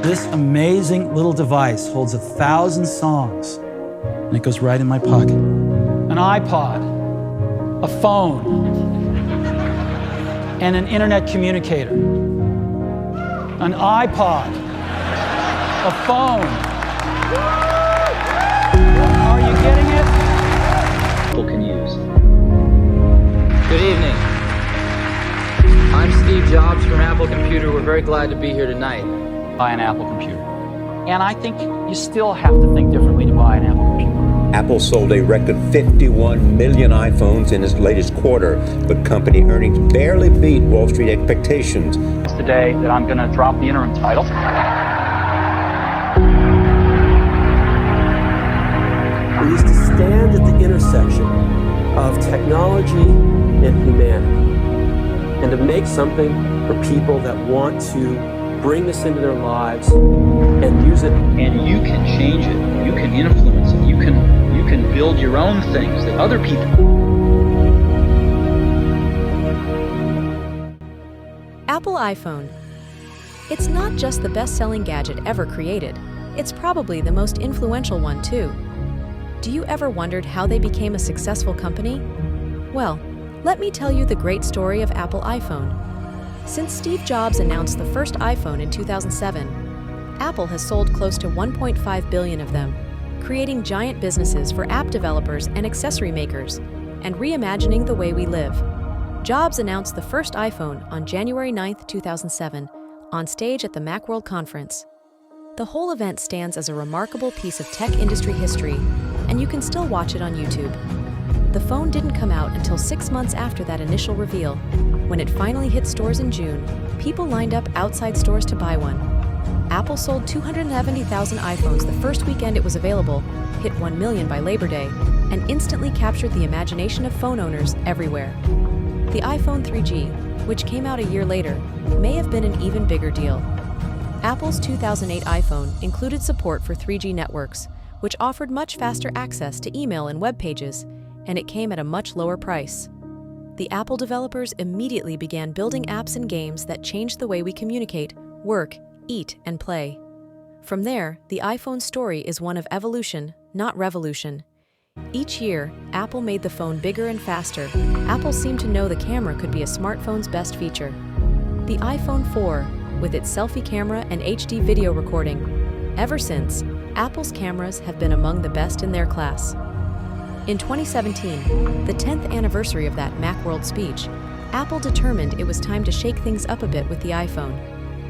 This amazing little device holds 1,000 songs, and it goes right in my pocket. An iPod, a phone, and an internet communicator. An iPod, a phone. Are you getting it? People can use. Good evening. I'm Steve Jobs from Apple Computer. We're very glad to be here tonight. Buy an Apple computer. And I think you still have to think differently to buy an Apple computer. Apple sold a record 51 million iPhones in its latest quarter, but company earnings barely beat Wall Street expectations. It's the day that I'm going to drop the interim title. It is to stand at the intersection of technology and humanity, and to make something for people that want to bring this into their lives and use it. And you can change it. You can influence it. You can build your own things that other people. Apple iPhone. It's not just the best-selling gadget ever created. It's probably the most influential one, too. Do you ever wondered how they became a successful company? Well, let me tell you the great story of Apple iPhone. Since Steve Jobs announced the first iPhone in 2007, Apple has sold close to 1.5 billion of them, creating giant businesses for app developers and accessory makers, and reimagining the way we live. Jobs announced the first iPhone on January 9, 2007, on stage at the Macworld Conference. The whole event stands as a remarkable piece of tech industry history, and you can still watch it on YouTube. The phone didn't come out until 6 months after that initial reveal. When it finally hit stores in June, people lined up outside stores to buy one. Apple sold 270,000 iPhones the first weekend it was available, hit 1 million by Labor Day, and instantly captured the imagination of phone owners everywhere. The iPhone 3G, which came out a year later, may have been an even bigger deal. Apple's 2008 iPhone included support for 3G networks, which offered much faster access to email and web pages, and it came at a much lower price. The Apple developers immediately began building apps and games that changed the way we communicate, work, eat, and play. From there, the iPhone story is one of evolution, not revolution. Each year, Apple made the phone bigger and faster. Apple seemed to know the camera could be a smartphone's best feature. The iPhone 4, with its selfie camera and HD video recording. Ever since, Apple's cameras have been among the best in their class. In 2017, the 10th anniversary of that Macworld speech, Apple determined it was time to shake things up a bit with the iPhone.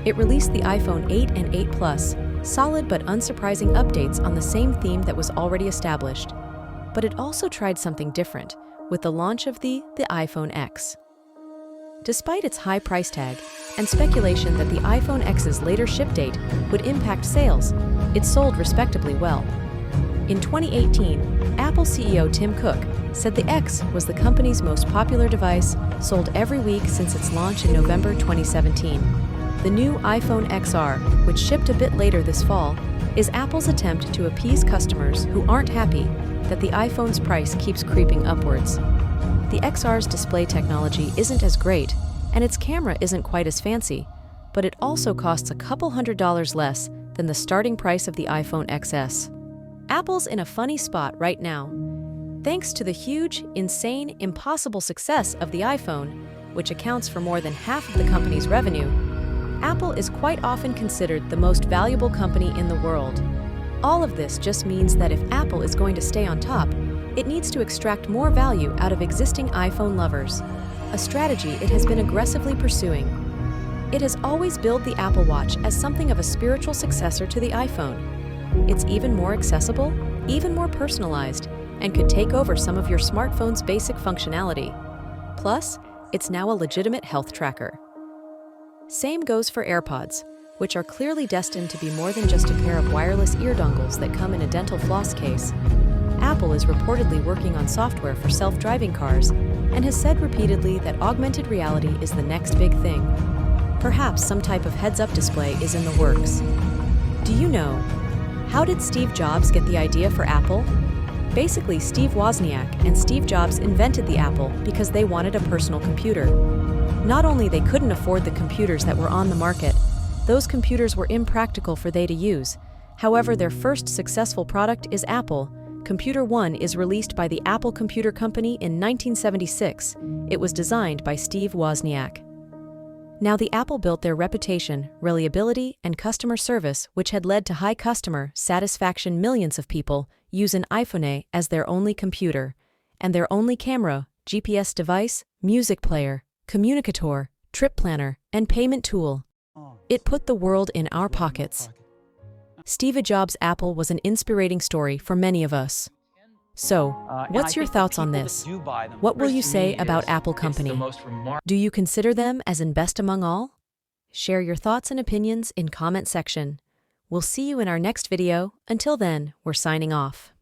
It released the iPhone 8 and 8 Plus, solid but unsurprising updates on the same theme that was already established. But it also tried something different, with the launch of the iPhone X. Despite its high price tag and speculation that the iPhone X's later ship date would impact sales, it sold respectably well. In 2018, Apple CEO Tim Cook said the X was the company's most popular device, sold every week since its launch in November 2017. The new iPhone XR, which shipped a bit later this fall, is Apple's attempt to appease customers who aren't happy that the iPhone's price keeps creeping upwards. The XR's display technology isn't as great, and its camera isn't quite as fancy, but it also costs a couple $100 less than the starting price of the iPhone XS. Apple's in a funny spot right now. Thanks to the huge, insane, impossible success of the iPhone, which accounts for more than half of the company's revenue, Apple is quite often considered the most valuable company in the world. All of this just means that if Apple is going to stay on top, it needs to extract more value out of existing iPhone lovers, a strategy it has been aggressively pursuing. It has always billed the Apple Watch as something of a spiritual successor to the iPhone. It's even more accessible, even more personalized, and could take over some of your smartphone's basic functionality. Plus, it's now a legitimate health tracker. Same goes for AirPods, which are clearly destined to be more than just a pair of wireless ear dongles that come in a dental floss case. Apple is reportedly working on software for self-driving cars and has said repeatedly that augmented reality is the next big thing. Perhaps some type of heads-up display is in the works. Do you know, how did Steve Jobs get the idea for Apple? Basically, Steve Wozniak and Steve Jobs invented the Apple because they wanted a personal computer. Not only they couldn't afford the computers that were on the market, Those computers were impractical for they to use. However, their first successful product is Apple. Computer One is released by the Apple Computer Company in 1976. It was designed by Steve Wozniak. Now, the Apple built their reputation, reliability, and customer service, which had led to high customer satisfaction. Millions of people use an iPhone as their only computer, and their only camera, GPS device, music player, communicator, trip planner, and payment tool. It put the world in our pockets. Steve Jobs' Apple was an inspirating story for many of us. So, what's your thoughts on this? What will you say about Apple Company? Do you consider them as in best among all? Share your thoughts and opinions in comment section. We'll see you in our next video. Until then, we're signing off.